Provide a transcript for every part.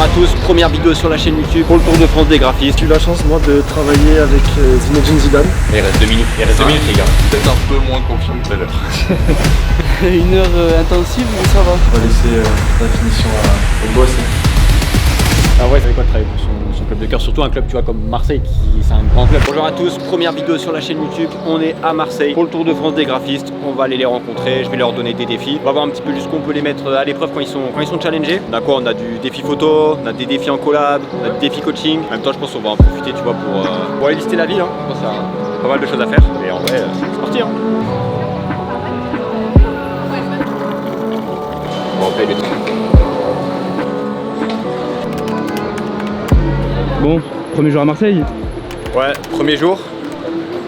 à tous, première vidéo sur la chaîne YouTube pour le Tour de France des graphistes. J'ai eu la chance moi de travailler avec Zinedine Zidane. Il reste 2 minutes, les gars. Peut-être un peu moins confiant que tout à l'heure. Une heure intensive ou ça va? On va laisser la finition au boss. Ah ouais, ça fait quoi de travailler pour son club de cœur, surtout un club tu vois comme Marseille qui c'est un grand club. Bonjour à tous, première vidéo sur la chaîne YouTube, on est à Marseille pour le Tour de France des graphistes, on va aller les rencontrer, je vais leur donner des défis, on va voir un petit peu jusqu'où on peut les mettre à l'épreuve quand ils sont challengés. On a quoi? On a du défi photo, on a des défis en collab, on a des défis coaching. En même temps je pense qu'on va en profiter tu vois pour aller visiter la ville, hein. Je pense qu'il y a pas mal de choses à faire et en vrai c'est parti hein. Bon, on paye les trucs. Bon, premier jour à Marseille. Ouais, premier jour,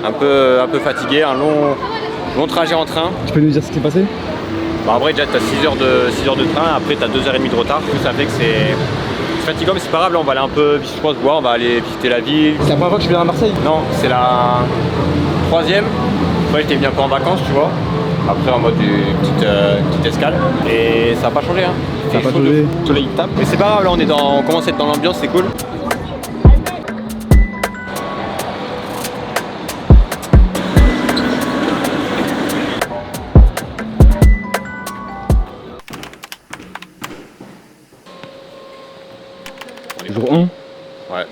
un peu fatigué, un long trajet en train. Tu peux nous dire ce qui s'est passé? Bah, en vrai déjà t'as 6 heures de train, après t'as 2h30 de retard. Ça fait que c'est fatigant mais c'est pas grave, là on va aller un peu, je pense, on va aller visiter la ville. C'est la première fois que je viens à Marseille? Non, c'est la 3e. Moi j'étais venu un peu en vacances tu vois. Après en mode petite escale. Et ça n'a pas changé hein. Ça n'a pas changé. Le soleil tape. Mais c'est pas grave, là on commence à être dans l'ambiance, c'est cool. Jour 1? Ouais.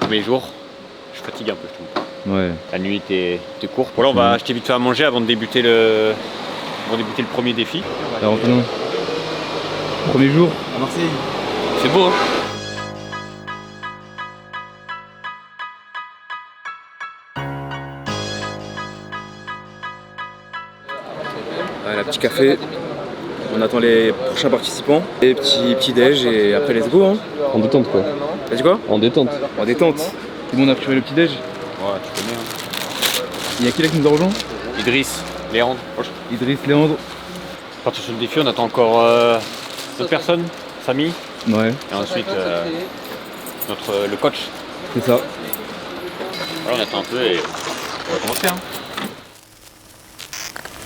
Premier jour, je suis fatigué un peu je trouve. Ouais. La nuit était courte. Voilà, on va acheter vite fait à manger avant de débuter le premier défi. Alors maintenant, premier jour à Marseille. C'est beau hein. Voilà, petit café, on attend les prochains participants, et petit déj et après let's go hein. En détente quoi. T'as dit quoi? En détente. En détente. Tout le monde a préparé le petit déj. Ouais, tu connais hein. Il y a qui là qui nous a rejoint? Idriss, Léandre. Idriss, Léandre. Partir sur le défi, on attend encore d'autres personnes, Samy. Ouais, Et ensuite le coach. c'est ça. Voilà, on attend un peu et on va commencer hein.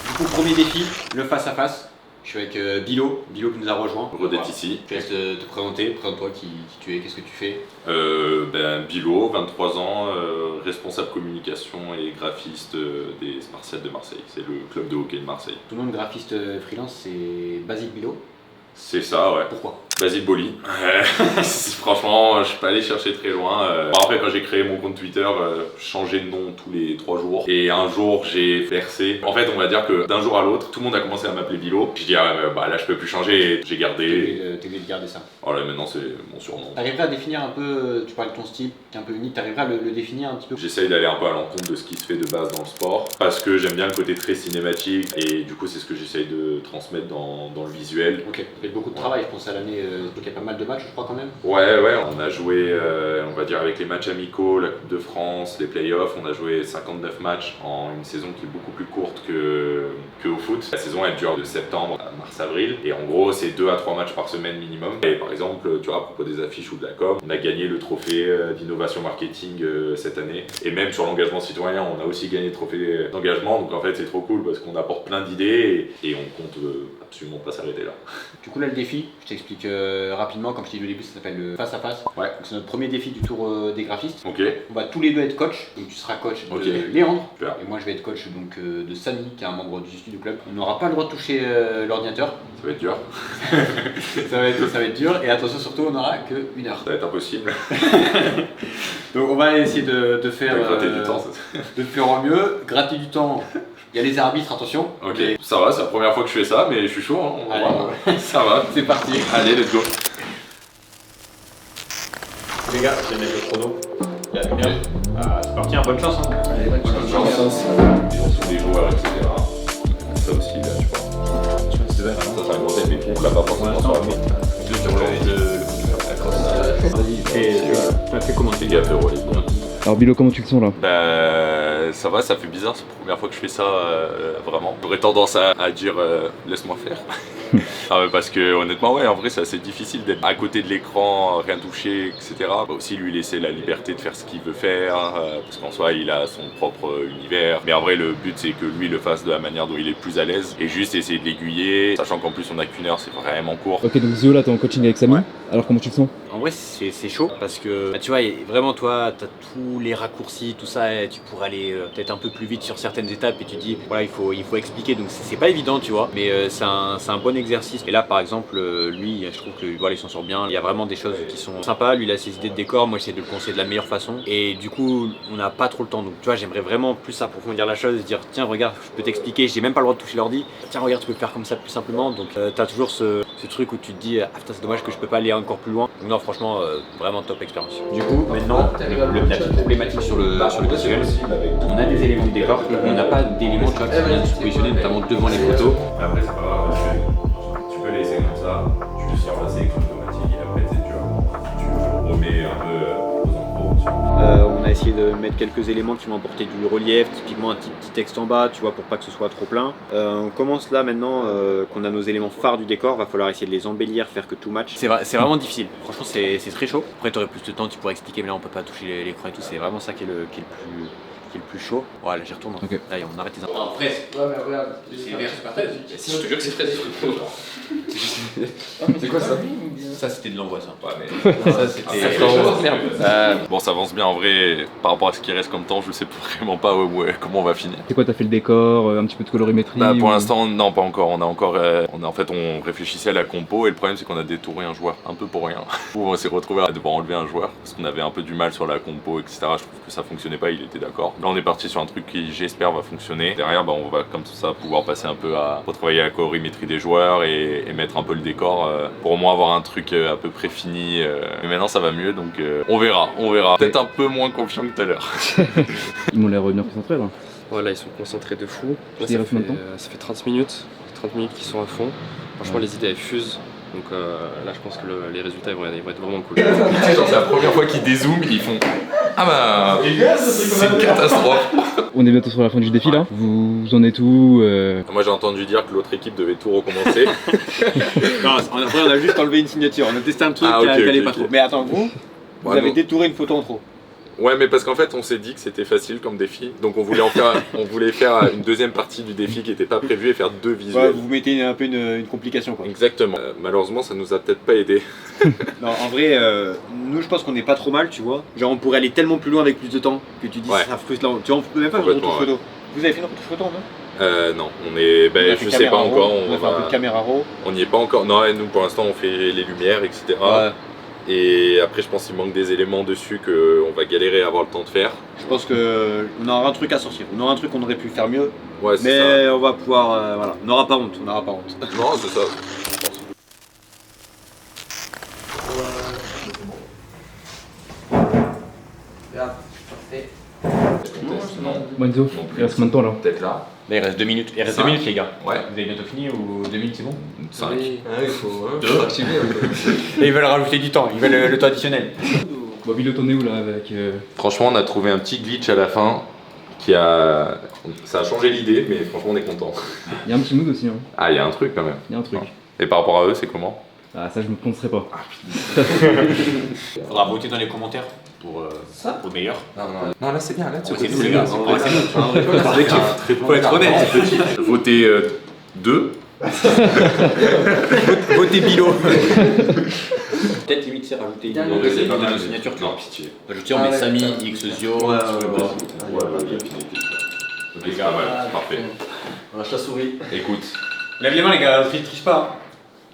Du coup, premier défi, le face à face. Je suis avec Bilo qui nous a rejoint. Heureux d'être ici. Je te laisse te présenter, présente-toi qui tu es, qu'est-ce que tu fais. Bilo, 23 ans, responsable communication et graphiste des Spartiates de Marseille. C'est le club de hockey de Marseille. Ton nom de graphiste freelance c'est Basile Bilo. C'est ça, ouais. Pourquoi? Basile Boli. Franchement, je suis pas allé chercher très loin. Bon, après, quand j'ai créé mon compte Twitter, je changeais de nom tous les 3 jours. Et un jour, j'ai percé. En fait, on va dire que d'un jour à l'autre, tout le monde a commencé à m'appeler Bilo. Je dis, ah ouais, bah là, je peux plus changer. Et j'ai gardé. T'es obligé de garder ça. Voilà, maintenant, c'est mon surnom. T'arriverais à définir un peu, tu parles de ton style, qui est un peu unique, t'arriverais à le définir un petit peu? J'essaye d'aller un peu à l'encontre de ce qui se fait de base dans le sport parce que j'aime bien le côté très cinématique et du coup c'est ce que j'essaye de transmettre dans le visuel. Ok, ça fait beaucoup de travail, je pense à l'année, il y a pas mal de matchs je crois quand même. Ouais, on a joué, on va dire avec les matchs amicaux, la Coupe de France, les playoffs, on a joué 59 matchs en une saison qui est beaucoup plus courte que au foot. La saison elle dure de septembre à mars-avril et en gros c'est 2 à 3 matchs par semaine minimum. Et par exemple, tu vois, à propos des affiches ou de la com, on a gagné le trophée d'innovation marketing cette année. Et même sur l'engagement citoyen, on a aussi gagné le trophée d'engagement. Donc en fait, c'est trop cool parce qu'on apporte plein d'idées et on compte absolument pas s'arrêter là. Du coup, là, le défi, je t'explique rapidement. Comme je t'ai dit au début, ça s'appelle le face à face. Ouais. C'est notre premier défi du Tour des graphistes. Ok. On va tous les deux être coach. Donc tu seras coach de Ok. Léandre. Super. Et moi, je vais être coach donc, de Samy, qui est un membre du studio club. On n'aura pas le droit de toucher l'ordinateur. Ça va être dur. ça va être dur. Et attention, surtout, on n'aura que 1 heure. Ça va être impossible. Donc on va essayer de faire Gratter du temps, de faire au mieux, gratter du temps. Il y a les arbitres, attention. Ok, Mais ça va, c'est la première fois que je fais ça, mais je suis chaud, hein. On va allez, voir. Ça va. c'est parti. Allez, let's go. Les gars, je vais mettre le chrono. Il y a 1 heure. C'est parti, hein, bonne chance. Hein. Allez, bonne chance. Ils ont tous les joueurs, etc. Ça aussi, là, tu vois. Ça, c'est un gros MVP. On l'a pas forcément sur la main. Tu as fait comment? Fais gaffe, Euro, les bons. Alors Bilo, comment tu le sens là? Bah, ça va, ça fait bizarre, c'est la première fois que je fais ça vraiment. J'aurais tendance à dire laisse-moi faire. Ah ouais, parce que honnêtement, ouais, en vrai, c'est assez difficile d'être à côté de l'écran, rien toucher, etc. Bah, aussi lui laisser la liberté de faire ce qu'il veut faire, parce qu'en soi, il a son propre univers. Mais en vrai, le but, c'est que lui le fasse de la manière dont il est le plus à l'aise et juste essayer de l'aiguiller, sachant qu'en plus, on a qu'1 heure, c'est vraiment court. Ok, donc Zio là, t'es en coaching avec Samy. Ouais. Alors comment tu le sens? En vrai, c'est chaud parce que bah, tu vois, vraiment, toi, t'as tous les raccourcis, tout ça, et tu pourrais aller peut-être un peu plus vite sur certaines étapes et tu dis, voilà, il faut expliquer. Donc c'est pas évident, tu vois, mais c'est un bon exercice. Et là, par exemple, lui, je trouve que voilà, il s'en sort bien. Il y a vraiment des choses qui sont sympas. Lui, il a ses idées de décor. Moi, j'essaie de le conseiller de la meilleure façon. Et du coup, on n'a pas trop le temps. Donc, tu vois, j'aimerais vraiment plus approfondir la chose, dire, tiens, regarde, je peux t'expliquer. J'ai même pas le droit de toucher l'ordi. Tiens, regarde, tu peux le faire comme ça plus simplement. Donc, t'as toujours ce truc où tu te dis, ah putain, c'est dommage que je peux pas aller encore plus loin. Donc, non, franchement, vraiment top expérience. Du coup, maintenant, la petite problématique sur le visuel, on a des éléments de décor, on n'a pas d'éléments qui viennent se positionner, notamment devant les photos. Après, c'est pas grave, parce que tu peux laisser comme ça, tu le sors passer écran automatique et après, tu remets un peu aux endroits. On a essayé de mettre quelques éléments qui vont apporter du relief, typiquement un petit texte en bas, tu vois, pour pas que ce soit trop plein. On commence là maintenant qu'on a nos éléments phares du décor, va falloir essayer de les embellir, faire que tout match. C'est vraiment difficile, franchement c'est très chaud. Après tu aurais plus de temps, tu pourrais expliquer, mais là on peut pas toucher l'écran et tout, c'est vraiment ça qui est le plus chaud. Voilà, j'y retourne. Okay. Là, on arrête les infos. En fraise. Ouais, mais regarde. C'est vert, super fraise. Si je te jure que c'est fraise. C'est quoi ça? Ça c'était de l'envoi ça. Ouais, mais ça c'était. bon, ça avance bien en vrai. Par rapport à ce qui reste comme temps, je sais vraiment pas comment on va finir. C'est quoi, t'as fait le décor, un petit peu de colorimétrie Bah, pour ou- l'instant, non, pas encore. En fait, on réfléchissait à la compo et le problème, c'est qu'on a détourné un joueur un peu pour rien. On s'est retrouvé à devoir enlever un joueur parce qu'on avait un peu du mal sur la compo, etc. Je trouve que ça fonctionnait pas, il était d'accord. Là, on est parti sur un truc qui, j'espère, va fonctionner. Derrière, bah, on va comme ça pouvoir passer un peu à retravailler la colorimétrie des joueurs et mettre un peu le décor pour au moins avoir un truc à peu près fini. Mais maintenant, ça va mieux, donc on verra. Peut-être un peu moins confiant que tout à l'heure. Ils m'ont l'air bien concentrés là. Voilà, ils sont concentrés de fou. Là, Il reste combien de temps ça fait 30 minutes. 30 minutes qu'ils sont à fond. Franchement, les idées elles fusent. Donc là, je pense que les résultats ils vont être vraiment cool. Genre, c'est la première fois qu'ils dézooment, ils font ah bah c'est une catastrophe. On est bientôt sur la fin du défi là. Vous en êtes où Moi j'ai entendu dire que l'autre équipe devait tout recommencer. Non, on a juste enlevé une signature. On a testé un truc qui allait pas trop. Mais attends, vous avez détouré une photo en trop. Ouais, mais parce qu'en fait on s'est dit que c'était facile comme défi, donc on voulait faire une deuxième partie du défi qui n'était pas prévue et faire deux Ouais, visuels. vous mettez un peu une complication quoi. Exactement. Malheureusement ça nous a peut-être pas aidé. Non, en vrai, nous je pense qu'on est pas trop mal, tu vois. Genre on pourrait aller tellement plus loin avec plus de temps que tu dis Ouais. ça frustre. Tu vois, on peut même pas faire une Complètement, retouche photo. Vous avez fait une retouche photo non? Non, on est. On a fait je sais caméra pas raw, encore. On a fait un peu de caméra raw. On n'y est pas encore. Non, nous pour l'instant on fait les lumières, etc. Ouais. Et après je pense qu'il manque des éléments dessus qu'on va galérer à avoir le temps de faire. Je pense que on aura un truc à sortir. On aura un truc qu'on aurait pu faire mieux. Ouais, c'est Mais on va pouvoir. Voilà. On n'aura pas honte. On n'aura pas honte. ça. Non, c'est ça. Regarde, parfait. Manzo, il reste combien de temps là? Peut-être là. Là, il reste 2 minutes. Il reste 2 Cinq. minutes les gars. Ouais. Vous avez bientôt fini ou 2 minutes c'est bon? 5. Oui. il faut activer. Et ils veulent rajouter du temps. Ils veulent le temps additionnel. Bobby, le t'en es où là avec Franchement, on a trouvé un petit glitch à la fin qui a. Ça a changé l'idée, mais franchement, on est content. Il y a un petit mood aussi, hein. Ah, il y a un truc quand même. Il y a un truc. Et par rapport à eux, c'est comment? Ah, ça je me prononcerai pas. Il faudra voter dans les commentaires pour le meilleur. Non, là c'est bien, là C'est nous les gars. C'est Faut être honnête. Votez 2. Votez Bilo. Peut-être limite c'est rajouter une signature. Tu Non, vois. pitié. Rajouter on met Samy, X Zio. Ouais, les gars, ouais, c'est parfait. On lâche la souris. Écoute, Lève les mains les gars, triche pas.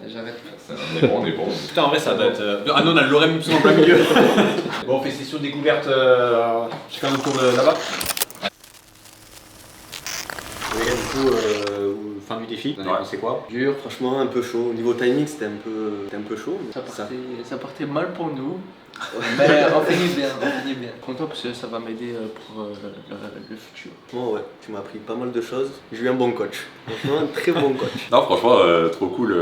J'arrête. on est bon. Putain en vrai ça doit être. Ah non on a le Lorem Ipsum en plein milieu. Bon on fait session découverte chacun notre tour là-bas. Les gars du coup fin du défi, vous en avez pensé quoi? Dur, franchement, un peu chaud. Au niveau timing, c'était un peu chaud. Mais Ça partait mal pour nous. Mais on finit bien, Content parce que ça va m'aider pour le futur. franchement, ouais, tu m'as appris pas mal de choses. J'ai eu un bon coach. Franchement, un très bon coach. Non, franchement, trop cool.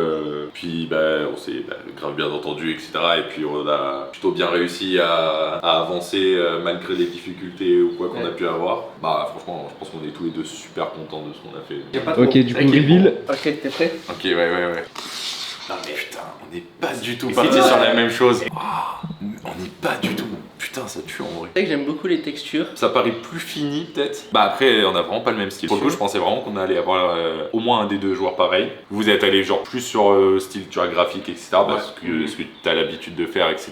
Puis, on s'est grave bien entendu, etc. Et puis, on a plutôt bien réussi à avancer malgré les difficultés ou quoi qu'on a pu avoir. Bah, franchement, je pense qu'on est tous les deux super contents de ce qu'on a fait. Ok, du coup, reveal. Ok, t'es prêt? Ok, ouais. Non, mais putain, on n'est pas du tout parti sur la même chose. On n'est pas du tout. Putain, ça tue en vrai. C'est vrai que j'aime beaucoup les textures. Ça paraît plus fini peut-être. Bah après on a vraiment pas le même style. Pour le coup je pensais vraiment qu'on allait avoir au moins un des deux joueurs pareil. Vous êtes allé genre plus sur style tu vois, graphique etc. Parce que ce que t'as l'habitude de faire etc.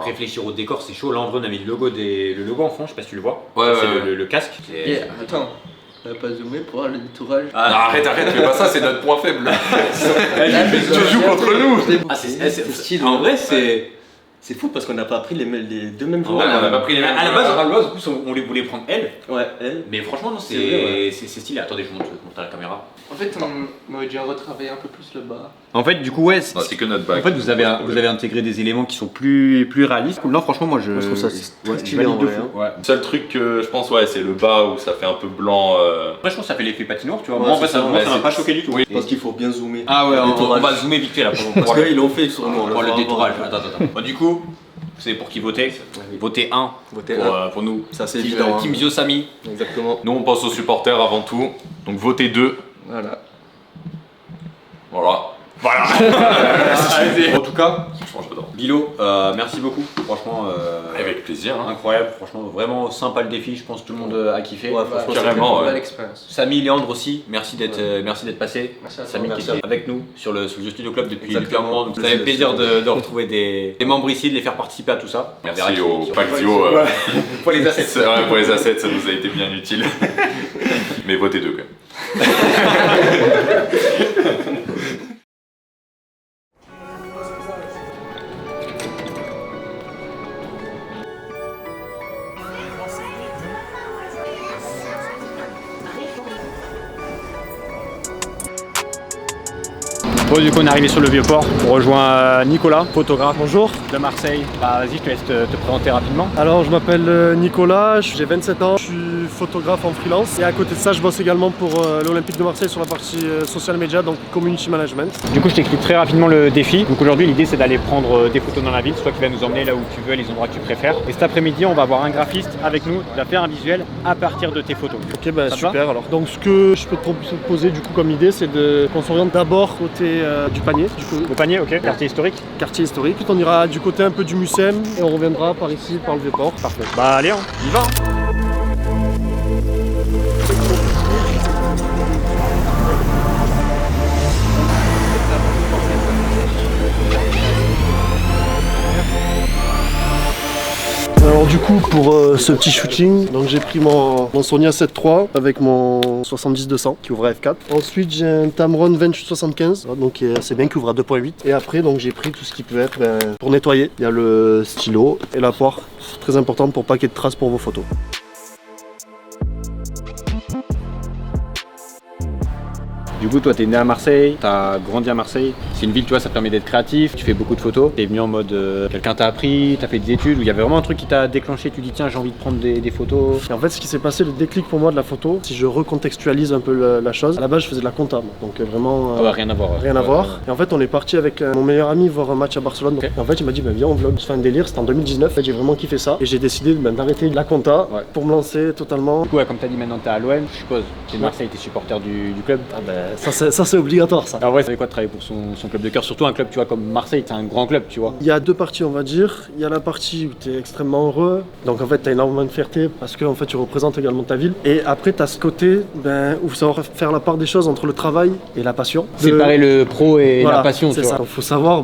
Réfléchir au décor, c'est chaud. Là, en vrai, on a mis le logo en fond, je sais pas si tu le vois. Ouais, Ça, c'est ouais. le casque. Et attends, on n'a pas zoomé pour voir le détourage. Non, arrête, fais pas ça, c'est notre point faible. Là, Tu joues contre nous. Ah, c'est style. En vrai, c'est fou parce qu'on n'a pas pris les deux mêmes joueurs. Ouais, on n'a pas pris les mêmes. À la base, on les voulait prendre elle. Ouais, elle. Mais franchement, non, C'est vrai, c'est stylé. Attendez, je monte à la caméra. En fait, on aurait dû retravailler un peu plus le bas. En fait, du coup, ouais. Non, c'est que notre En bac. fait, vous avez intégré des éléments qui sont plus réalistes. Non, franchement, moi, je trouve ça ouais, stylé je valide en de vrai, fou. Ouais. Le seul truc que je pense, ouais, c'est le bas où ça fait un peu blanc. Après, je pense que ça fait l'effet patinoire, tu vois. Ouais, Moi, en fait, c'est ça ça, m'a ouais, pas choqué du tout. Oui. Parce qu'il faut bien zoomer. Ah ouais, Le on détourage. va zoomer vite fait là pour Parce qu'ils l'ont fait sur nous. pour le détourage. Attends. Bon, du coup, c'est pour qui voter. Votez 1 Votez pour nous. Ça, c'est Team, évident. Team Biosami. Exactement. Nous, on pense aux supporters avant tout. Donc, votez 2. Voilà. Voilà. En tout cas, Franchement, j'adore. Bilo, merci beaucoup. Franchement, Avec plaisir. Hein. incroyable. Franchement, vraiment sympa le défi. Je pense que tout le monde a kiffé. Ouais, franchement, carrément, Une ouais. belle expérience. Samy, Léandre aussi, merci d'être passé. Merci à toi. Samy qui Merci. était avec nous sur le Studio Club depuis Exactement. un moment. Donc, ça fait plaisir de retrouver des membres ici, de les faire participer à tout ça. Merci au Pactio. Pour les assets. C'est vrai, pour les assets, ça nous a été bien utile. Mais votez 2 quand même. Bon, du coup, on est arrivé sur le Vieux-Port. On rejoint Nicolas, photographe. Bonjour. De Marseille. Bah, vas-y, je te laisse te présenter rapidement. Alors je m'appelle Nicolas, j'ai 27 ans, je suis photographe en freelance et à côté de ça je bosse également pour l'Olympique de Marseille sur la partie social media, donc community management. Du coup, je t'explique très rapidement le défi. Donc aujourd'hui, l'idée c'est d'aller prendre des photos dans la ville, soit qui va nous emmener là où tu veux, les endroits que tu préfères. Et cet après-midi, on va avoir un graphiste avec nous qui va faire un visuel à partir de tes photos. Ok, bah Ça te super alors. Donc ce que je peux te proposer du coup comme idée, c'est qu'on s'oriente d'abord côté du panier, du coup, Le panier, ok. Quartier historique. quartier historique. Ensuite on ira du côté un peu du Mucem et on reviendra par ici, par le Vieux-Port. Parfait. Bah allez, on y va. Alors du coup pour ce petit shooting, donc j'ai pris mon Sony A7 III avec mon 70-200 qui ouvre à f4. Ensuite j'ai un Tamron 28-75 donc qui est assez bien, qui ouvre à 2.8. Et après donc j'ai pris tout ce qui peut être pour nettoyer. Il y a le stylo et la poire, c'est très important pour pas qu'il y ait de traces pour vos photos. Du coup, toi, t'es né à Marseille, t'as grandi à Marseille. C'est une ville, tu vois, ça te permet d'être créatif. Tu fais beaucoup de photos. T'es venu en mode quelqu'un t'a appris, t'as fait des études, où il y avait vraiment un truc qui t'a déclenché. Tu dis tiens, j'ai envie de prendre des photos. Et en fait ce qui s'est passé, le déclic pour moi de la photo, si je recontextualise un peu la chose, à la base je faisais de la compta moi. Donc vraiment Ah ouais, rien à voir. rien à voir. Et en fait on est parti avec mon meilleur ami voir un match à Barcelone. Ok. Et en fait il m'a dit bah, viens on vlog, je fais un délire, c'était en 2019, en fait, j'ai vraiment kiffé ça. Et j'ai décidé d'arrêter la compta Ouais. pour me lancer totalement. Du coup, ouais, comme t'as dit maintenant, t'es à l'OM, je suppose. T'es de Marseille, t'es supporter du club. Ah bah, ça c'est obligatoire ça. Alors ouais, ça fait quoi de travailler pour son club de cœur, surtout un club, tu vois, comme Marseille, c'est un grand club, tu vois. Il y a deux parties on va dire. Il y a la partie où tu es extrêmement heureux, donc en fait tu as énormément de fierté parce que en fait tu représentes également ta ville. Et après tu as ce côté où savoir faire la part des choses entre le travail et la passion. Séparer le pro et Voilà, la passion, tu c'est vois. ça. Il faut savoir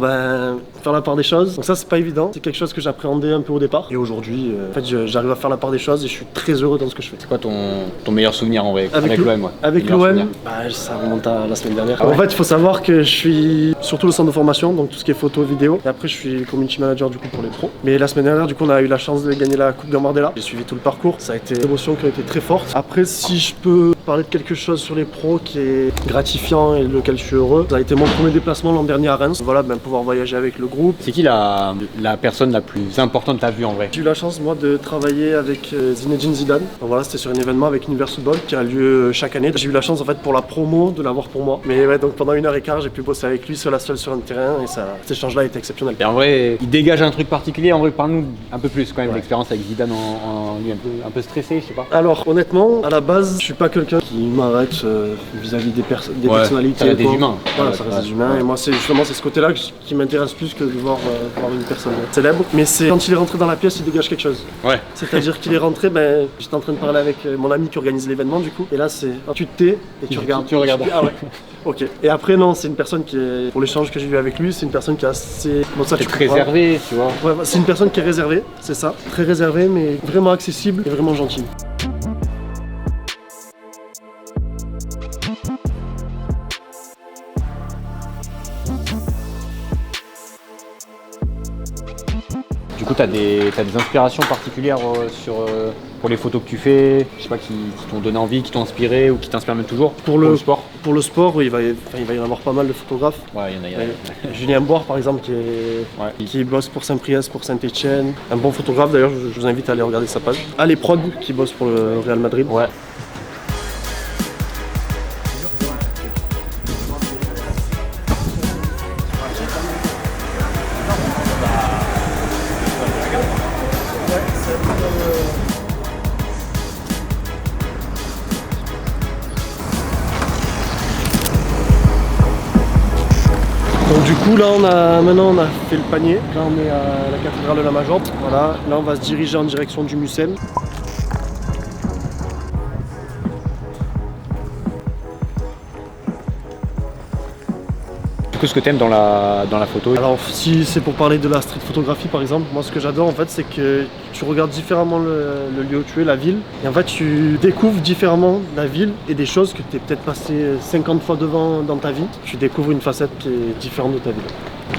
faire la part des choses. Donc ça c'est pas évident, c'est quelque chose que j'appréhendais un peu au départ. Et aujourd'hui en fait j'arrive à faire la part des choses et je suis très heureux dans ce que je fais. C'est quoi ton meilleur souvenir en vrai Avec l'OM, ouais. Avec Meilleur souvenir. l'OM, ça remonte à la semaine dernière. Ah ouais. En fait, il faut savoir que je suis surtout le centre de formation, donc tout ce qui est photo, vidéo. Et après, je suis community manager du coup pour les pros. Mais la semaine dernière, du coup, on a eu la chance de gagner la Coupe Gambardella. J'ai suivi tout le parcours. Ça a été une émotion qui a été très forte. Après, si je peux parler de quelque chose sur les pros qui est gratifiant et lequel je suis heureux, ça a été mon premier déplacement l'an dernier à Reims. Voilà, pouvoir voyager avec le groupe. C'est qui la personne la plus importante que t'as vue en vrai? J'ai eu la chance moi de travailler avec Zinedine Zidane. Donc voilà, c'était sur un événement avec Univers Football qui a lieu chaque année. J'ai eu la chance en fait pour la promo de l'avoir pour moi. Mais ouais, donc pendant 1h15, j'ai pu bosser avec lui seul à seul sur un terrain et cet échange-là était exceptionnel. Et en vrai, il dégage un truc particulier. En vrai, parle-nous un peu plus quand même Ouais. l'expérience avec Zidane lui un peu stressé, je sais pas. Alors honnêtement, à la base, je suis pas quelqu'un quelqu'un qui m'arrête vis-à-vis des personnalités. Ça reste des quoi. humains. Voilà, ça reste des humains. Et moi, c'est justement ce côté-là qui m'intéresse plus que de voir une personne célèbre. Mais c'est quand il est rentré dans la pièce, il dégage quelque chose. Ouais. C'est-à-dire qu'il est rentré, j'étais en train de parler avec mon ami qui organise l'événement du coup. Et là, c'est tu te tais et tu regardes. Tu regardes. Ah ouais. Ok. Et après, non, c'est une personne qui est, pour l'échange que j'ai eu avec lui, c'est une personne qui est assez. Bon, ça, C'est tu comprends. réservé, tu vois. Ouais, c'est une personne qui est réservée, c'est ça. Très réservée, mais vraiment accessible et vraiment gentille. Du coup, t'as des inspirations particulières pour les photos que tu fais, je sais pas, qui t'ont donné envie, qui t'ont inspiré ou qui t'inspirent même toujours pour le sport. Pour le sport, oui, il va y en avoir pas mal de photographes. Ouais, il y en a. Julien Boire, par exemple, qui bosse pour Saint-Priest, pour Saint-Etienne. Un bon photographe, d'ailleurs, je vous invite à aller regarder sa page. Ali Prod, qui bosse pour le Real Madrid. Ouais. Donc du coup là maintenant on a fait le panier, là on est à la cathédrale de la Majorque, voilà, là on va se diriger en direction du Mucem. Du coup, ce que t'aimes dans la photo. Alors si c'est pour parler de la street photographie par exemple, moi ce que j'adore en fait c'est que tu regardes différemment le lieu où tu es, la ville, et en fait tu découvres différemment la ville et des choses que tu es peut-être passé 50 fois devant dans ta vie, tu découvres une facette qui est différente de ta ville.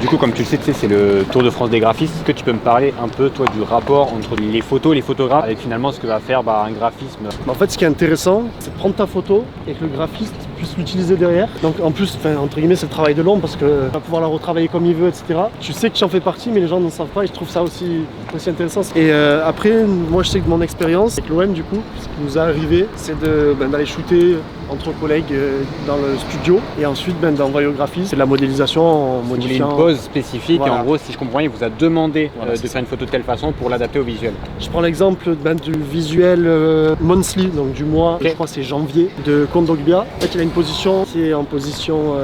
Du coup, comme tu le sais, c'est le Tour de France des graphistes. Est-ce que tu peux me parler un peu, toi, du rapport entre les photos et les photographes, avec finalement ce que va faire un graphisme? En fait, ce qui est intéressant, c'est de prendre ta photo et que le graphiste puisse l'utiliser derrière. Donc en plus, entre guillemets, c'est le travail de l'ombre parce qu'il va pouvoir la retravailler comme il veut, etc. Tu sais que tu en fais partie, mais les gens ne savent pas et je trouve ça aussi intéressant. Et après, moi je sais que mon expérience avec l'OM, du coup, ce qui nous est arrivé, c'est d'aller shooter entre collègues dans le studio et ensuite d'envoyer au graphiste. C'est de la modélisation en modifiant. Une pose spécifique, Voilà. et en gros, si je comprends bien, il vous a demandé Voilà, de faire une photo de telle façon pour l'adapter au visuel. Je prends l'exemple du visuel monthly, donc du mois, Ok. je crois que c'est janvier, de Kondogbia. En fait, il a une position qui est en position,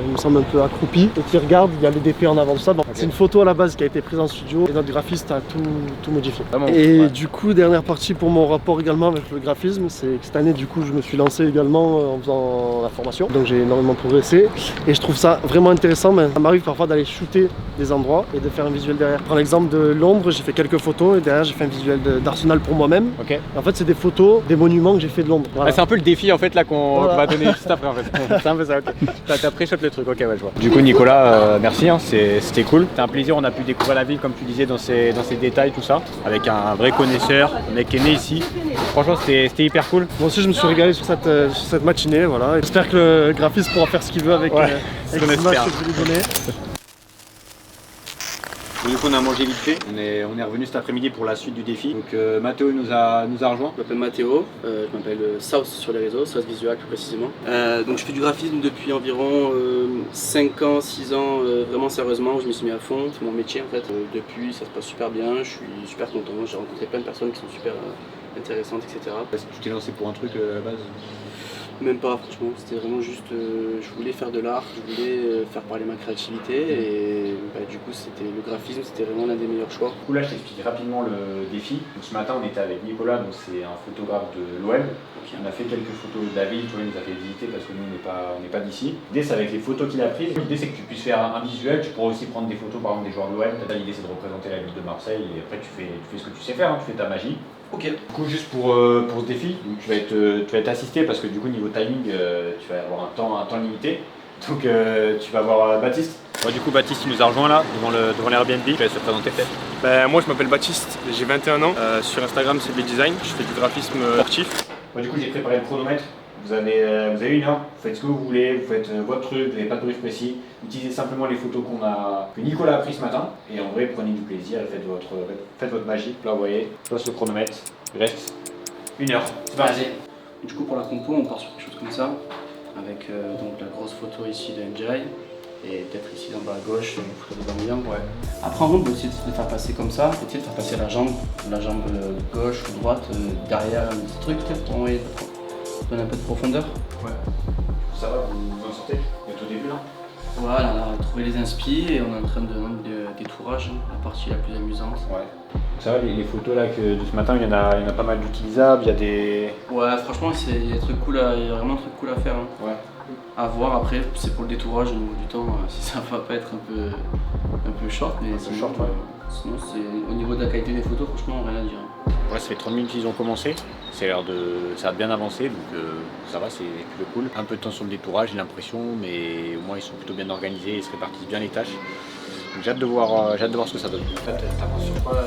il me semble, un peu accroupie, et qui regarde, il y a le DP en avant, tout ça. Bon, c'est une photo à la base qui a été prise en studio, et notre graphiste a tout modifié. Vraiment, Et ouais. du coup, dernière partie pour mon rapport également avec le graphisme, c'est que cette année, du coup, je me suis lancé également en faisant la formation, donc j'ai énormément progressé, et je trouve ça vraiment intéressant, mais ça m'arrive parfois d'aller shooter des endroits et de faire un visuel derrière. Par l'exemple de Londres, j'ai fait quelques photos, et derrière, j'ai fait un visuel d'Arsenal pour moi-même. Ok. En fait, c'est des photos des monuments que j'ai fait de Londres. Voilà. Ah, c'est un peu le défi en fait là qu'on Voilà. va donner juste après en fait. C'est un peu ça, ok. T'as pré-shot le truc, ok, ouais, je vois. Du coup, Nicolas, merci, hein, c'était cool. C'était un plaisir, on a pu découvrir la ville comme tu disais dans ses détails, tout ça, avec un vrai connaisseur, un mec qui est né ici. Franchement, c'était hyper cool. Moi aussi, je me suis régalé sur cette matinée, voilà. J'espère que le graphiste pourra faire ce qu'il veut avec, Ouais, avec ce qu'on les images espère. que je vais lui donner. Du coup, on a mangé vite fait. On est revenu cet après-midi pour la suite du défi. Donc, Mathéo nous a rejoint. Je m'appelle Mathéo, je m'appelle South sur les réseaux, South Visual plus précisément. Donc je fais du graphisme depuis environ 5 ans, 6 ans, vraiment sérieusement, où je me suis mis à fond, c'est mon métier en fait. Depuis ça se passe super bien, je suis super content, j'ai rencontré plein de personnes qui sont super intéressantes, etc. Est-ce que tu t'es lancé pour un truc à la base? Même pas franchement, c'était vraiment juste, je voulais faire de l'art, je voulais faire parler ma créativité et du coup le graphisme c'était vraiment l'un des meilleurs choix. Du coup, là, je t'explique rapidement le défi. Donc, ce matin, on était avec Nicolas, donc c'est un photographe de l'OM. On a fait quelques photos de la ville, tu vois, il nous a fait visiter parce que nous, on n'est pas d'ici. L'idée, c'est avec les photos qu'il a prises. L'idée, c'est que tu puisses faire un visuel. Tu pourras aussi prendre des photos, par exemple, des joueurs de l'OM. L'idée, c'est de représenter la ville de Marseille et après, tu fais ce que tu sais faire, hein, tu fais ta magie. Ok. Du coup, juste pour ce défi, donc, tu vas être assisté parce que du coup, niveau timing, tu vas avoir un temps limité. Donc, tu vas voir Baptiste. Ouais, du coup, Baptiste, il nous a rejoint là, devant l'Airbnb. Tu vas se présenter peut-être. Moi je m'appelle Baptiste, j'ai 21 ans, sur Instagram c'est Design, je fais du graphisme sportif. Ouais, du coup, j'ai préparé le chronomètre. Vous avez 1 heure, vous faites ce que vous voulez, vous faites votre truc, vous n'avez pas de brief précis. Utilisez simplement les photos que Nicolas a pris ce matin. Et en vrai, prenez du plaisir et faites votre magie. Là, vous voyez, je passe le chronomètre. Il reste 1 heure. C'est parti. Du coup pour la compo on part sur quelque chose comme ça, avec donc la grosse photo ici de NJ et peut-être ici en bas à gauche une photo de Bambien. Ouais. Après en gros on peut essayer de faire passer comme ça, essayer de faire passer la jambe gauche ou droite derrière un petit truc peut-être pour envoyer. donne un peu de profondeur. Ouais. Ça va, vous en sortez? Vous êtes au début là? Voilà, on a trouvé les inspi et on est en train de détourage, la partie la plus amusante. Ouais. Ça va, les photos là de ce matin, il y en a pas mal d'utilisables, il y a des... Ouais, franchement, il y a vraiment un truc cool à faire. Hein. Ouais. À voir après, c'est pour le détourage au niveau du temps, si ça va pas être un peu short, mais sinon, short, ouais. Sinon c'est au niveau de la qualité des photos, franchement, rien à dire. Ouais, ça fait 30 minutes qu'ils ont commencé, ça a bien avancé, donc ça va, c'est plutôt cool. Un peu de temps sur le détourage, j'ai l'impression, mais au moins ils sont plutôt bien organisés, ils se répartissent bien les tâches. Donc j'ai hâte de voir ce que ça donne. T'avances sur quoi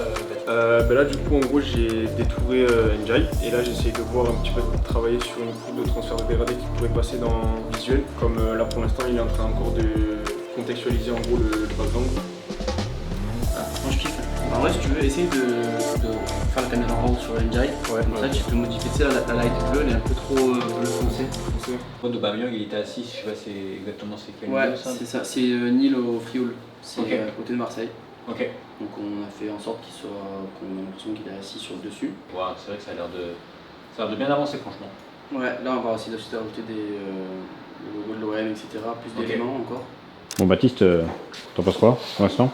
Là du coup en gros j'ai détouré Njai et là j'essaye de voir un petit peu de travailler sur une coupe de transfert de dégradé qui pourrait passer dans visuel. Comme là pour l'instant il est en train encore de contextualiser en gros le background. Moi je kiffe. En vrai si tu veux essayer de faire la caméra en haut sur Njai, comme ça tu peux modifier, tu sais la light bleue elle est un peu trop bleu foncé. Aubameyang il était assis, je sais pas c'est exactement c'est quel Ouais c'est ça, c'est Nîmes au Frioul, c'est à côté de Marseille. Ok. Donc on a fait en sorte qu'on ait l'impression qu'il est assis sur le dessus. Ouais, c'est vrai que ça a l'air de bien avancer franchement. Ouais, là on va essayer d'ajouter le logo de l'OM, etc. Plus d'éléments encore. Bon Baptiste, t'en penses quoi pour l'instant?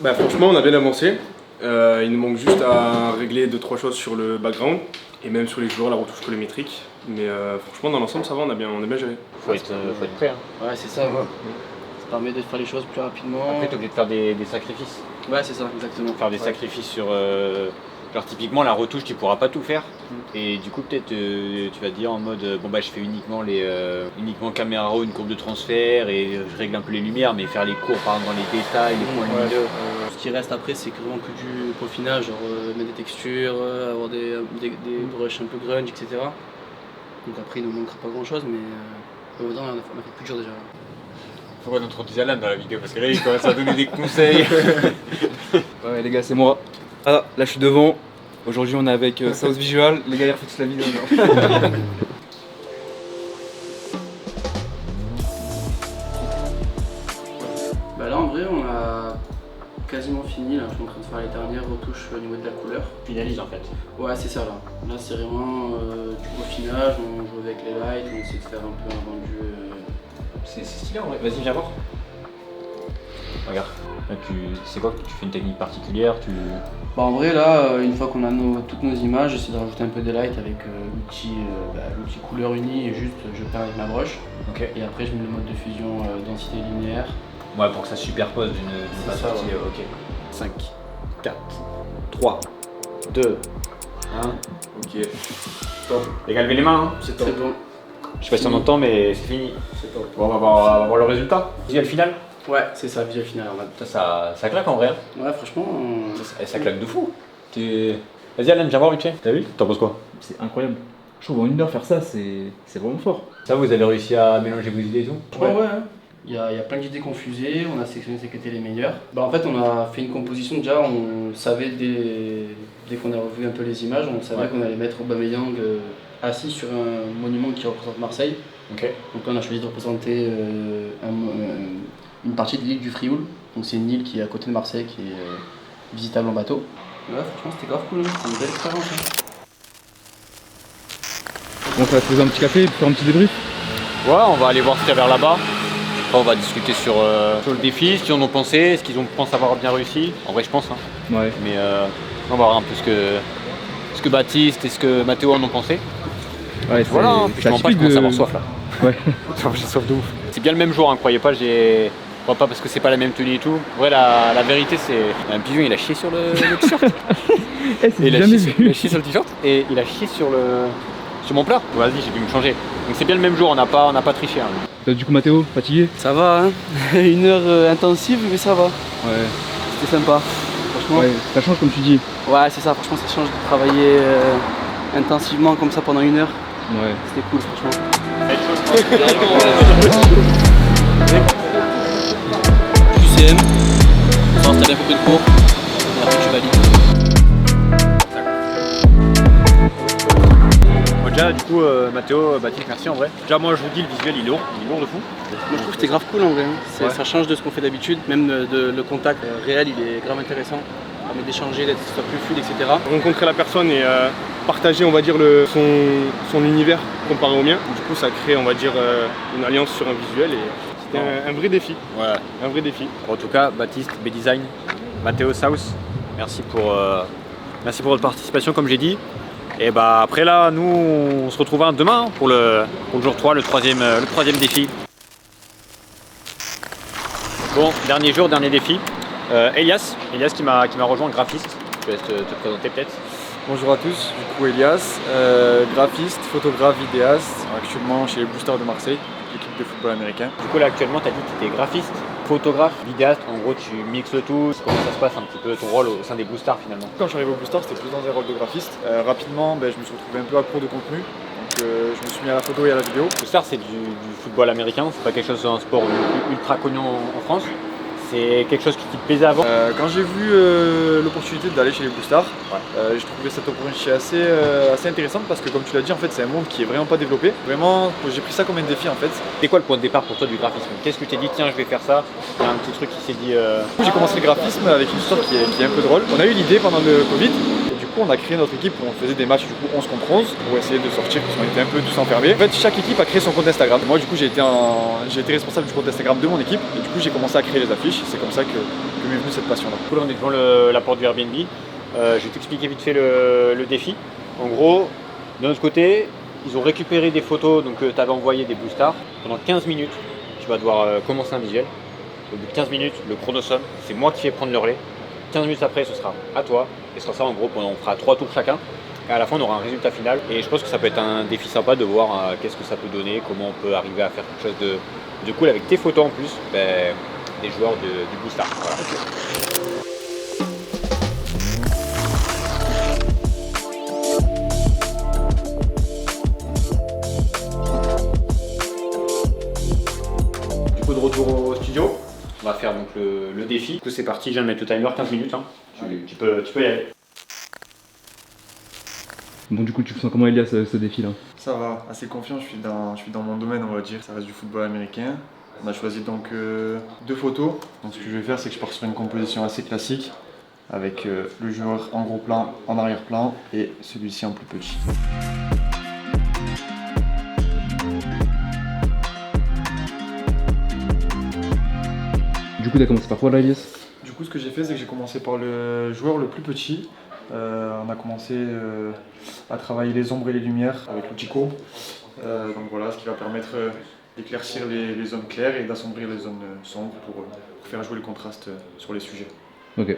Bah franchement on a bien avancé. Il nous manque juste à régler 2-3 choses sur le background et même sur les joueurs, la retouche colorimétrique. Mais franchement dans l'ensemble ça va, on a bien géré. Faut être prêt. Hein. Ouais c'est ça, ouais. Ça permet de faire les choses plus rapidement. Après t'es obligé de faire des sacrifices. Ouais c'est ça, exactement. Faire des sacrifices sur... genre typiquement la retouche tu pourras pas tout faire. Et du coup peut-être tu vas te dire en mode bon bah je fais uniquement caméra raw, une courbe de transfert et je règle un peu les lumières, mais faire les cours par exemple dans les détails, les points lumineux. Ce qui reste après c'est vraiment que du peaufinage, genre mettre des textures, avoir des brushes un peu grunge, etc. Donc après il nous manquera pas grand chose, mais on a fait plus dur déjà. Faut qu'on introduise Alan dans la vidéo parce que là il commence à donner des conseils. Ouais les gars c'est moi. Ah là je suis devant. Aujourd'hui on est avec South Visual. Les gars ils refont toute la vidéo. Bah là en vrai on a quasiment fini, là je suis en train de faire les dernières retouches au niveau de la couleur. Finalise en fait. Ouais c'est ça là. Là c'est vraiment du peaufinage, on joue avec les lights, on essaie de faire un peu un rendu. C'est stylé en vrai, vas-y viens voir. Regarde, là c'est quoi? Tu fais une technique particulière? Bah en vrai là, une fois qu'on a toutes nos images, j'essaie de rajouter un peu de light avec l'outil couleur unie et juste je peins avec ma broche. Ok. Et après je mets le mode de fusion densité linéaire. Ouais pour que ça superpose d'une base partie, ok. 5, 4, 3, 2, 1. Ok. Top. Les gars levez les mains hein. C'est bon. Je sais pas si on entend mais c'est fini. C'est top. Bon on va voir le résultat. Visuel final. Ouais c'est ça, visuel final. Ça claque en vrai. Ouais franchement. Ça claque de fou. Vas-y Alan, viens voir vite fait. T'as vu? T'en penses quoi? C'est incroyable. Je trouve en 1 heure faire ça c'est vraiment fort. Ça vous avez réussi à mélanger vos idées et tout? Ouais. Il y a plein d'idées confusées, on a sélectionné celles qui étaient les meilleures. Bah en fait on a fait une composition déjà, on savait dès qu'on a revu un peu les images, on savait qu'on allait mettre Aubameyang assis sur un monument qui représente Marseille. Ok. Donc là on a choisi de représenter une partie de l'île du Frioul. Donc c'est une île qui est à côté de Marseille, qui est visitable en bateau. Ouais franchement c'était grave cool, c'était une belle expérience. On va se poser un petit café et faire un petit débrief. Ouais, on va aller voir ce qu'il y a vers là-bas. Après, on va discuter sur le défi, ce qu'ils en ont pensé, ce qu'ils pensent avoir bien réussi. En vrai, je pense. Hein. Ouais. Mais on va voir un peu ce que Baptiste et ce que Mathéo en ont pensé. Ouais, voilà, hein. Puis je commence à avoir soif là. Ouais. J'ai soif de ouf. C'est bien le même jour, hein, croyez pas, crois pas parce que c'est pas la même tenue et tout. En vrai, la vérité, c'est un pigeon, il a chié sur le t-shirt. Il a chié sur le t-shirt et il a chié sur mon plat. Vas-y, j'ai dû me changer. Donc c'est bien le même jour, on n'a pas triché. Hein. Du coup Mathéo, fatigué? Ça va hein. 1 heure intensive mais ça va. Ouais. C'était sympa. Franchement. Ouais, ça change comme tu dis. Ouais c'est ça, franchement ça change de travailler intensivement comme ça pendant 1 heure. Ouais. C'était cool franchement. QCM, t'as bien compris le cours, et après tu valides. Déjà du coup Mathéo, Baptiste, merci en vrai. Déjà moi je vous dis le visuel il est lourd de fou. Moi je trouve que c'était grave cool en vrai, hein. Ça change de ce qu'on fait d'habitude, même le contact réel il est grave intéressant. Ça permet d'échanger, d'être soit plus fluide, etc. Rencontrer la personne et partager on va dire son univers comparé au mien. Du coup, ça crée, on va dire, une alliance sur un visuel et c'était un vrai défi. Ouais. Un vrai défi. En tout cas, Baptiste, B-Design, Mathéo South, merci pour votre participation, comme j'ai dit. Et bah après là, nous, on se retrouve demain pour le jour 3, le troisième défi. Bon, dernier jour, dernier défi. Elias qui m'a rejoint, graphiste. Je te laisse te présenter peut-être. Bonjour à tous, du coup Elias, graphiste, photographe, vidéaste, actuellement chez les Boosters de Marseille, l'équipe de football américain. Du coup là actuellement tu as dit que tu étais graphiste, photographe, vidéaste, en gros tu mixes le tout. Comment ça se passe un petit peu ton rôle au sein des Boosters finalement? Quand je suis arrivé au Boosters, c'était plus dans un rôle de graphiste. Rapidement, je me suis retrouvé un peu accro de contenu, donc je me suis mis à la photo et à la vidéo. Boosters c'est du football américain, c'est pas quelque chose, un sport ultra connu en France. C'est quelque chose qui te plaisait avant? Quand j'ai vu l'opportunité d'aller chez les Boosters, je trouvais cette opportunité assez intéressante parce que comme tu l'as dit, en fait, c'est un monde qui est vraiment pas développé. Vraiment, j'ai pris ça comme un défi en fait. C'est quoi le point de départ pour toi du graphisme? Qu'est-ce que tu t'es dit, tiens je vais faire ça? Il y a un petit truc qui s'est dit... J'ai commencé le graphisme avec une histoire qui est un peu drôle. On a eu l'idée pendant le Covid. On a créé notre équipe où on faisait des matchs du coup 11 contre 11 pour essayer de sortir parce qu'on était un peu tous enfermés. En fait, chaque équipe a créé son compte Instagram. Moi du coup j'ai été responsable du compte Instagram de mon équipe et du coup j'ai commencé à créer les affiches. C'est comme ça que m'est venue cette passion là. Là on est devant la porte du Airbnb. Je vais t'expliquer vite fait le défi. En gros, de notre côté, ils ont récupéré des photos que tu avais envoyées des Boosters. Pendant 15 minutes, tu vas devoir commencer un visuel. Au bout de 15 minutes, le chrono sonne. C'est moi qui vais prendre le relais. 15 minutes après, ce sera à toi. Et ce sera ça en gros, on fera 3 tours chacun. Et à la fin, on aura un résultat final. Et je pense que ça peut être un défi sympa de voir qu'est-ce que ça peut donner, comment on peut arriver à faire quelque chose de cool avec tes photos en plus des joueurs du Booster. Voilà. Du coup, de retour au studio. On va faire donc le défi. Du coup, c'est parti, je viens de mettre le timer 15 minutes. Hein. Tu peux y aller. Bon, du coup, tu sens comment Elias ce défi là? Ça va, assez confiant, je suis dans mon domaine, on va dire. Ça reste du football américain. On a choisi donc 2 photos. Donc ce que je vais faire, c'est que je pars sur une composition assez classique avec le joueur en gros plan, en arrière-plan et celui-ci en plus petit. Du coup, tu as commencé par quoi là, Elias? Du coup, ce que j'ai fait, c'est que j'ai commencé par le joueur le plus petit. On a commencé à travailler les ombres et les lumières avec l'outil courbe. Donc voilà, ce qui va permettre d'éclaircir les zones claires et d'assombrir les zones sombres pour faire jouer le contraste sur les sujets. Ok.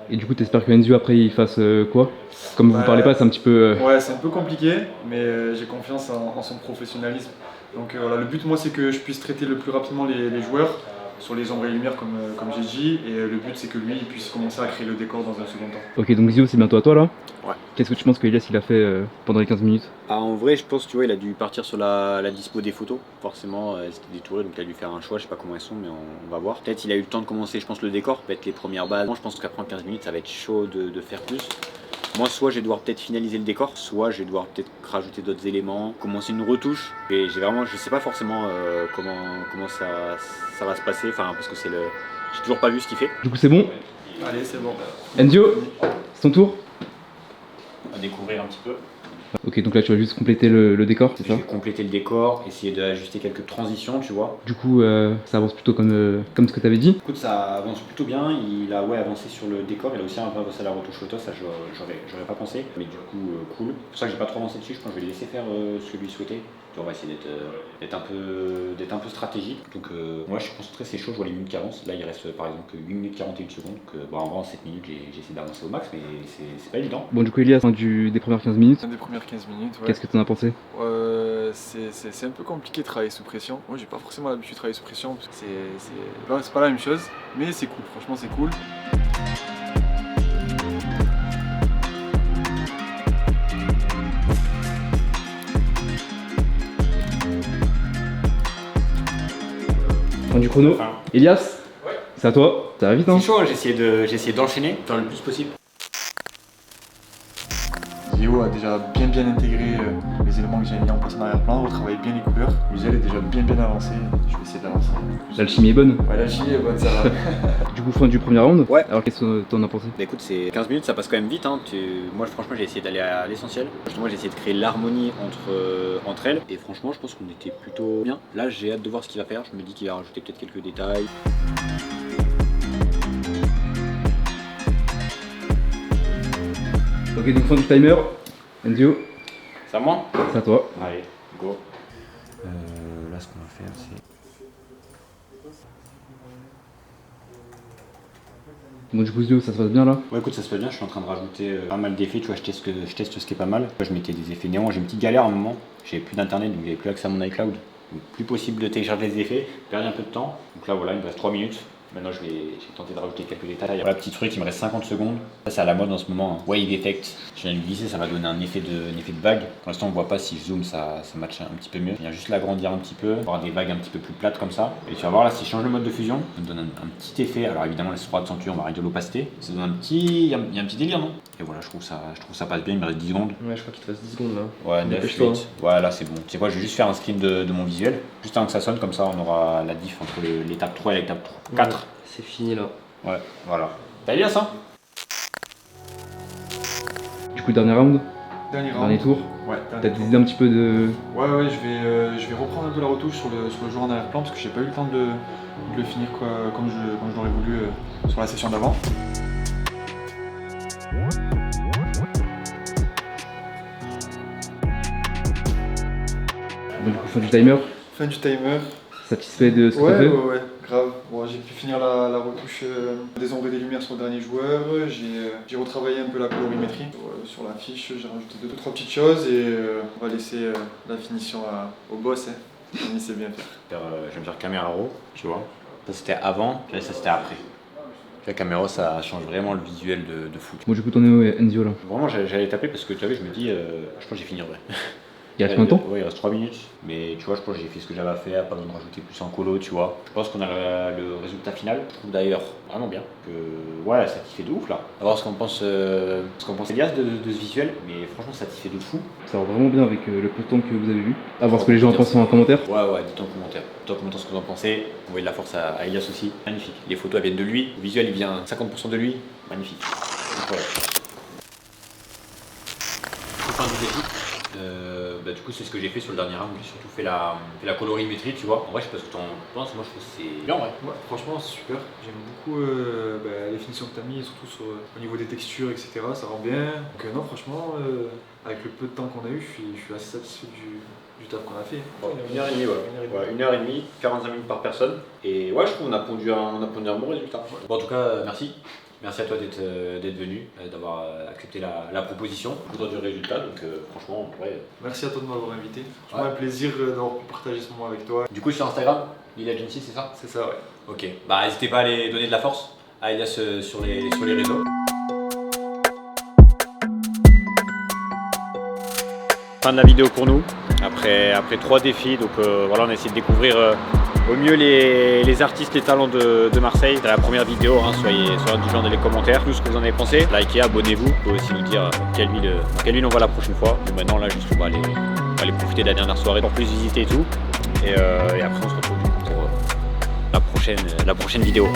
Et du coup, tu espères que Enzio après il fasse quoi? Comme vous ne parlez pas, c'est un petit peu... Ouais, c'est un peu compliqué, mais j'ai confiance en son professionnalisme. Donc voilà, le but, moi, c'est que je puisse traiter le plus rapidement les joueurs sur les ombres et les lumières comme j'ai dit, et le but c'est que lui il puisse commencer à créer le décor dans un second temps. Ok, donc Zio, c'est bientôt à toi là? Ouais. Qu'est-ce que tu penses que Elias il a fait pendant les 15 minutes? En vrai, je pense, tu vois, il a dû partir sur la dispo des photos. Forcément, c'était détouré, donc il a dû faire un choix, je sais pas comment elles sont, mais on va voir. Peut-être il a eu le temps de commencer, je pense, le décor, peut-être les premières bases. Moi, je pense qu'après 15 minutes, ça va être chaud de faire plus. Moi, soit je vais devoir peut-être finaliser le décor, soit je vais devoir peut-être rajouter d'autres éléments, commencer une retouche. Et je sais pas forcément comment ça va se passer, parce que j'ai toujours pas vu ce qu'il fait. Du coup, c'est bon? Allez, c'est bon. Enzio, c'est ton tour? On va découvrir un petit peu. Ok, donc là tu vas juste compléter le décor, c'est ça? Je vais compléter le décor, essayer d'ajuster quelques transitions, tu vois. Du coup, ça avance plutôt comme ce que tu avais dit? Écoute, ça avance plutôt bien, il a avancé sur le décor, il a aussi un peu avancé à la retouche photo, ça j'aurais pas pensé, mais du coup cool. C'est pour ça que j'ai pas trop avancé dessus, je pense que je vais le laisser faire ce que lui souhaitait. On va essayer d'être un peu stratégique. Donc moi je suis concentré, c'est chaud, je vois les minutes qui avancent. Là il reste par exemple 8 minutes 41 secondes. Donc en vrai en 7 minutes j'ai essayé d'avancer au max, mais c'est pas évident. Bon, du coup Elias, des premières 15 minutes. Des premières 15 minutes, ouais. Qu'est-ce que tu en as pensé? C'est un peu compliqué de travailler sous pression. Moi j'ai pas forcément l'habitude de travailler sous pression parce que c'est pas la même chose, mais c'est cool, franchement c'est cool. Du chrono. Elias, ouais. C'est à toi. Ça va vite, hein? C'est chaud, j'ai essayé d'enchaîner, faire le plus possible. vidéo a déjà bien intégré les éléments que j'avais mis en place en arrière-plan, retravaille bien les couleurs. Le visuel est déjà bien avancé, je vais essayer d'avancer. L'alchimie est bonne. Ouais, l'alchimie est bonne, ça va. Du coup, fin du premier round. Ouais. Alors qu'est-ce que t'en as pensé? Bah écoute, c'est 15 minutes, ça passe quand même vite. Hein. Moi, franchement, j'ai essayé d'aller à l'essentiel. Justement, j'ai essayé de créer l'harmonie entre elles. Et franchement, je pense qu'on était plutôt bien. Là, j'ai hâte de voir ce qu'il va faire. Je me dis qu'il va rajouter peut-être quelques détails. Ok, donc fin du timer. Enzio, C'est à moi? c'est à toi. Allez, go. Là, ce qu'on va faire, c'est... Bon, du coup, Zio, ça se passe bien là? Ouais, écoute, ça se passe bien. Je suis en train de rajouter pas mal d'effets. Tu vois, je teste ce qui est pas mal. Je mettais des effets néons. J'ai une petite galère à un moment. J'avais plus d'internet, donc j'avais plus accès à mon iCloud. Donc, plus possible de télécharger les effets. Perdu un peu de temps. Donc là, voilà, il me reste 3 minutes. Maintenant, j'ai tenté de rajouter quelques détails. Voilà, petit truc, il me reste 50 secondes. Ça, c'est à la mode en ce moment. Hein. Wave Effect. Je viens de glisser, ça va donner un effet de vague. Pour l'instant, on voit pas si je zoome, ça matche un petit peu mieux. Je viens juste l'agrandir un petit peu, avoir des vagues un petit peu plus plates comme ça. Et tu vas voir là, si je change le mode de fusion, ça me donne un petit effet. Alors évidemment, les 3 accentués, on va réduire l'opacité. Ça donne un petit. Il y a un petit délire, non? Et voilà, je trouve ça passe bien. Il me reste 10 secondes. Ouais, je crois qu'il te reste 10 secondes là. Ouais, 9, 8. Ouais, là, c'est bon. Tu sais quoi, je vais juste faire un screen de mon visuel. Juste avant que ça sonne, comme ça, on aura la diff entre l'étape 3 et l'étape 4. Ouais, c'est fini là. Ouais, voilà. T'as bien ça? Du coup, dernier round, Dernier tour. Ouais, T'as décidé un petit peu de. Ouais, je vais reprendre un peu la retouche sur le joueur en arrière-plan parce que j'ai pas eu le temps de le finir comme je l'aurais voulu sur la session d'avant. Bon, du coup, fin du timer. Fin du timer. Satisfait de ce que t'as fait? Ouais, grave. Bon, j'ai pu finir la retouche des ombres et des lumières sur le dernier joueur. J'ai retravaillé un peu la colorimétrie sur la fiche. J'ai rajouté 2-3 petites choses et on va laisser la finition au boss. Hein. Il sait bien faire. Je vais me faire Camero, tu vois. Ça c'était avant, puis là, ça c'était après. La Camero, ça change vraiment le visuel de foot. Bon, du coup, t'en es où, Enzio là? Vraiment, j'allais taper parce que tu vois, je me dis, je pense que j'ai fini en vrai. Il reste combien de temps? Ouais, il reste 3 minutes. Mais tu vois, je pense que j'ai fait ce que j'avais à faire, pas besoin de rajouter plus en colo, tu vois. Je pense qu'on a le résultat final. Je trouve d'ailleurs vraiment bien. Ouais, ça t'y fait de ouf là. À voir ce qu'en pense Elias de ce visuel. Mais franchement, ça t'y fait de fou. Ça va vraiment bien avec le peu de temps que vous avez vu. À voir ce que les gens en pensent en commentaire. Ouais, dites-en en commentaire. Dites-en en commentaire ce que vous en pensez. Envoyez de la force à Elias aussi. Magnifique. Les photos elles viennent de lui. Le visuel il vient 50% de lui. Magnifique. Donc, voilà. Fin du défi. Du coup c'est ce que j'ai fait sur le dernier round, j'ai surtout fait la colorimétrie, tu vois. En vrai je sais pas ce que t'en penses, moi je trouve que c'est bien en vrai. Ouais, franchement c'est super, j'aime beaucoup les finitions que tu as mis, surtout au niveau des textures, etc. Ça rend bien. Donc non franchement, avec le peu de temps qu'on a eu, je suis assez satisfait du taf qu'on a fait. 1h30, ouais. 1h30, 45 minutes par personne. Et ouais je trouve qu'on a pondu un bon résultat. Bon en tout cas merci. Merci à toi d'être venu, d'avoir accepté la proposition, content du résultat, donc franchement, ouais. Merci à toi de m'avoir invité, franchement un plaisir d'avoir pu partager ce moment avec toi. Du coup sur Instagram, Lila Gentil, c'est ça? C'est ça, ouais. Ok, bah n'hésitez pas à aller donner de la force à Elias sur les réseaux. Fin de la vidéo pour nous, après 3 défis, donc voilà on a essayé de découvrir au mieux les artistes, les talents de Marseille. C'est la première vidéo, hein, soyez indulgents dans les commentaires, tout ce que vous en avez pensé. Likez, abonnez-vous, vous pouvez aussi nous dire dans quelle ville on va la prochaine fois. Bon, maintenant là juste on va aller profiter de la dernière soirée pour plus visiter et tout. Et après on se retrouve pour la prochaine vidéo.